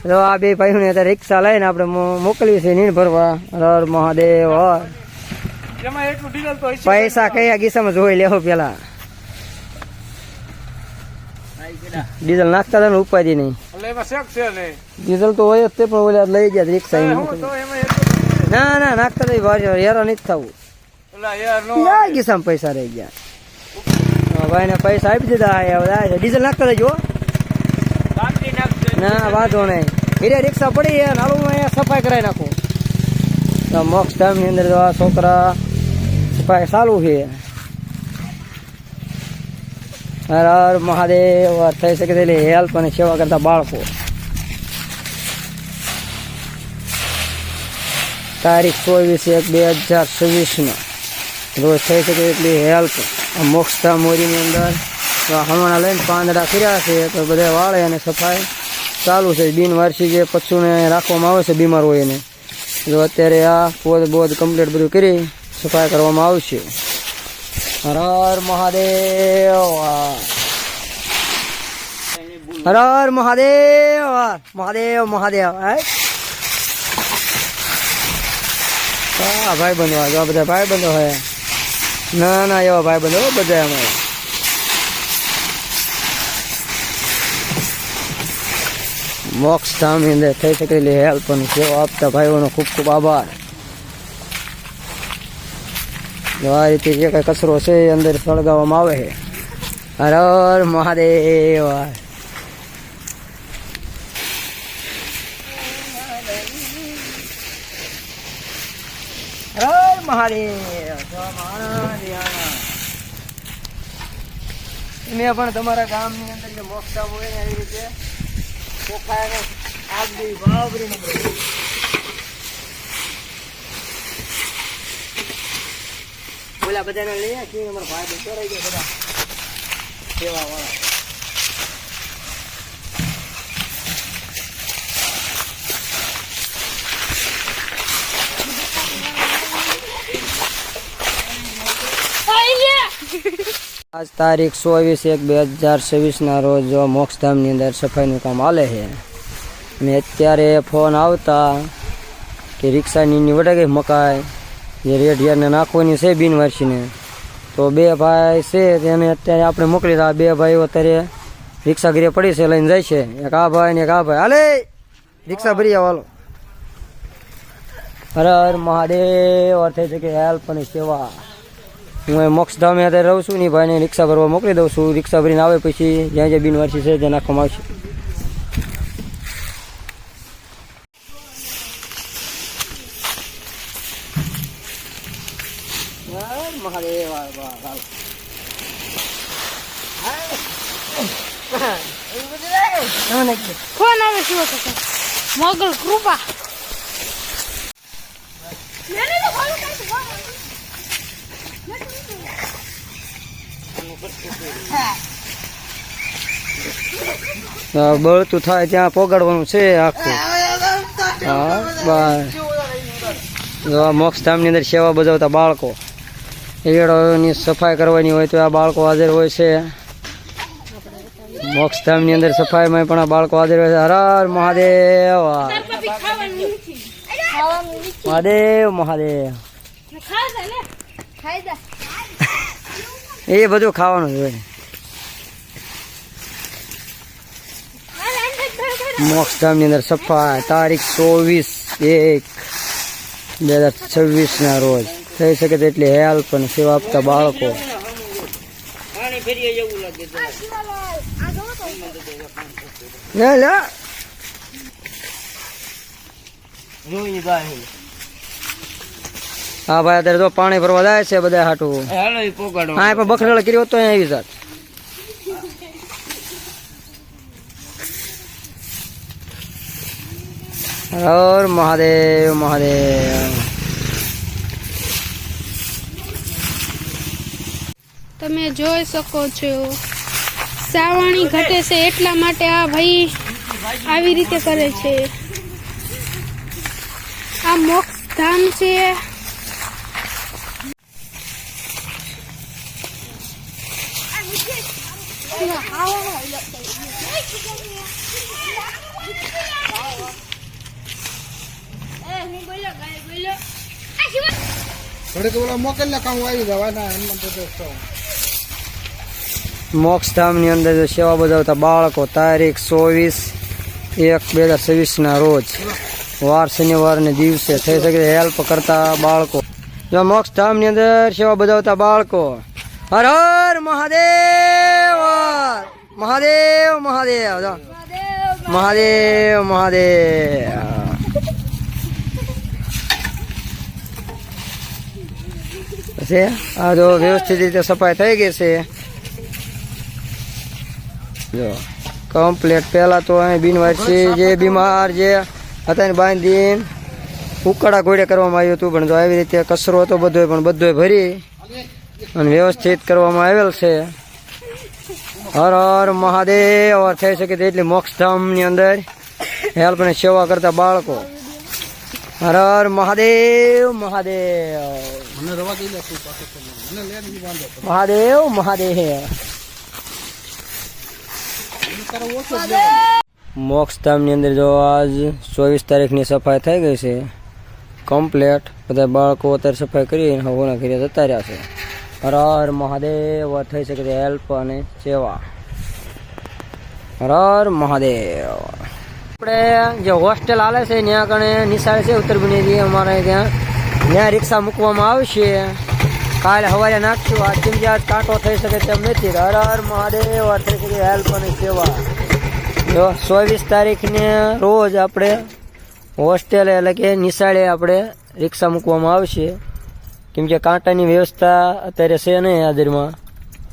તો આ બે ભાઈઓને અત્યારે રિક્ષા લઈને આપણે મોકલીએ છીએ નીણ ભરવા. હર મહાદેવ. પૈસા કયા ગીસામાં જોઈ લેવો પેલા. ડીઝલ નાખતા હતા ને ઉપાધિ નહીં. ડીઝલ તો હોય જ તે, પણ ઓલા લઈ ગયા રિક્ષા. ના ના નાખતા તો હેરા નથી થવું. ગીસામાં પૈસા રહી ગયા. ભાઈ ને પૈસા આપી દીધા. ડીઝલ નાખતા રહેજો. ના વાંધો નહીં. હીરે રિક્ષા પડી હાલો અહીંયા સફાઈ કરાવી નાખો. મોક્ષ ધામ ની અંદર છોકરા સફાઈ ચાલુ છે. હર હર મહાદેવ. થઈ શકે તેટલી હેલ્પ અને સેવા કરતા બાળકો. તારીખ 24/1/2026 રોજ થઈ શકે એટલી હેલ્પ. મોક્ષધામ મોરીની અંદર હમણાં લઈને પાંદડા ફર્યા છે તો બધા વાળે અને સફાઈ ચાલુ છે. બિનવારસી જે પશુને રાખવામાં આવે છે બીમાર હોય એને, જો અત્યારે આ પોદ બોધ કમ્પ્લીટ બધું કરી સફાઈ કરવામાં આવશે. હર હર મહાદેવ. હર હર મહાદેવ. મહાદેવ મહાદેવ. હા ભાઈ બંધો આ બધા ભાઈ બંધો હોય. ના ના એવા ભાઈ બંધો બધા અમારે. મોક્ષ ધામની અંદર થઈ શકેલી હેલ્પ અને સેવા આપતા ભાઈઓનો ખૂબ ખૂબ આભાર. આ રીતે જે કઈ કચરો છે એ અંદર સળગાવવામાં આવે છે. હર હર મહાદેવ. હર મહાદેવ. મેં પણ તમારા ગામની અંદર જે મોક્ષ ધામ હોય ને એવી રીતે બોલા બધાને લઈ અમારા ભાઈ ચોરાઈ ગયા બધા સેવા વાળા. આજ તારીખ 24/1/2026 ના રોજ મોક્ષધામની અંદર સફાઈનું કામ હાલે છે. અને અત્યારે ફોન આવતા કે રિક્ષાની વડે ગઈ મકાઈ જે રેડ યારને નાખવાની છે બિનવારસીને, તો બે ભાઈ છે તેને અત્યારે આપણે મોકલી દા. બે ભાઈઓ અત્યારે રિક્ષા ઘરે પડી છે લઈને જાય છે. એક આ ભાઈ ને એક આ ભાઈ. હાલે રિક્ષા ભરી આવવાનો. હર હર મહાદેવ. થઈ શકે હેલ્પ અને સેવા. હું મોક્ષધામે અત્યારે રહું છું ને ભાઈને રિક્ષા ભરવા મોકલી દઉં છું. રિક્ષા ભરીને આવે પછી જ્યાં જ્યાં બિનવારસી છે ત્યાં નાખવામાં આવશે. ફોન આવે છે મોગલ કૃપા. બળતું થાય ત્યાં પોગાડવાનું છે આખું. હા બસ. મોક્ષધામની અંદર સેવા બજાવતા બાળકો, એની સફાઈ કરવાની હોય તો આ બાળકો હાજર હોય છે. મોક્ષધામની અંદર સફાઈમાં પણ આ બાળકો હાજર હોય છે. હર હર મહાદેવ. મહાદેવ મહાદેવ. એ બધું ખાવાનું જ હોય. મોક્ષધામની અંદર સફાઈ તારીખ 24/1/2026 ના રોજ થઈ શકે તેટલી હેલ્પ અને સેવા આપતા બાળકો. હા ભાઈ અત્યારે તો પાણી ભરવા જાય છે બધા હાટું. હા પણ બખરેલો કર્યો તો આવી જાત. હર મહાદેવ મહાદેવ. તમે જોઈ શકો છો સાવણી ઘટે છે એટલા માટે આ ભાઈ આવી રીતે કરે છે. આ મોક્ષ ધામ છે. થોડીક ઓલા મોકલ કામ આવી જવાના હનુમાન પ્રદેશ મોક્ષધામની અંદર જો સેવા બજાવતા બાળકો તારીખ 24/1/2026 રોજ વાર શનિવારને દિવસે થઈ શકે હેલ્પ કરતા બાળકો જો મોક્ષધામની અંદર સેવા બજાવતા બાળકો હર હર મહાદેવ મહાદેવ મહાદેવ જો. મહાદેવ મહાદેવ પછી આ જો વ્યવસ્થિત રીતે સફાઈ થઈ ગઈ છે જો કમ્પ્લેટ. પહેલા તો અહીં બિનવારસી જે બીમાર જે હતા એને બાંધીને ઉકળા ઘોડે કરવામાં આવ્યું હતું, પણ જો આવી રીતે કચરો હતો બધો પણ બધો ભરી અને વ્યવસ્થિત કરવામાં આવેલ છે. હર હર મહાદેવ થઈ શકે તેટલી મોક્ષધામની અંદર હેલ્પ અને સેવા કરતા બાળકો. હર હર મહાદેવ મહાદેવ મને રવા દઈ લે તું પાછો મને લે નહીં બાંધો મહાદેવ મહાદેવ. તારો ઓછો મોક્ષધામની અંદર જો આજ 24 તારીખની સફાઈ થઈ ગઈ છે કમ્પ્લેટ. બધા બાળકો અત્યારે સફાઈ કરીને હવોના ઘરે જતા રહ્યા છે. હર હર મહાદેવ થઈ શકે છે હેલ્પ અને સેવા. હર હર મહાદેવ. આપણે જે હોસ્ટેલ હાલે છે ત્યાં કણે નિશાળે છે ઉત્તરબીની અમારે ત્યાં રિક્ષા મૂકવામાં આવશે. કાલે સવારે નાખશું. આજ કેમ કે આજ કાંટો થઈ શકે તેમ નથી. હર હર મહાદેવ થઈ શકે હેલ્પ અને સેવા. જો 24 તારીખને રોજ આપણે હોસ્ટેલે એટલે કે નિશાળે આપણે રિક્ષા મૂકવામાં આવશે. કેમ કે કાંટાની વ્યવસ્થા અત્યારે છે નહીં હાજરમાં,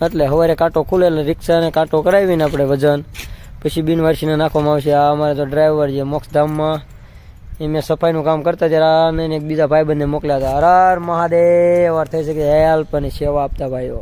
એટલે સવારે કાંટો ખુલે એટલે રિક્ષાને કાંટો કરાવીને આપણે વજન પછી બિનવારસીને નાખવામાં આવશે. આ અમારે તો ડ્રાઈવર જે મોક્ષધામમાં એ મેં સફાઈનું કામ કરતા ત્યારે અમે એક બીજા ભાઈબંધને મોકલ્યા હતા. હર હર મહાદેવ થઈ શકે હેલ્પ અને સેવા આપતા ભાઈઓ.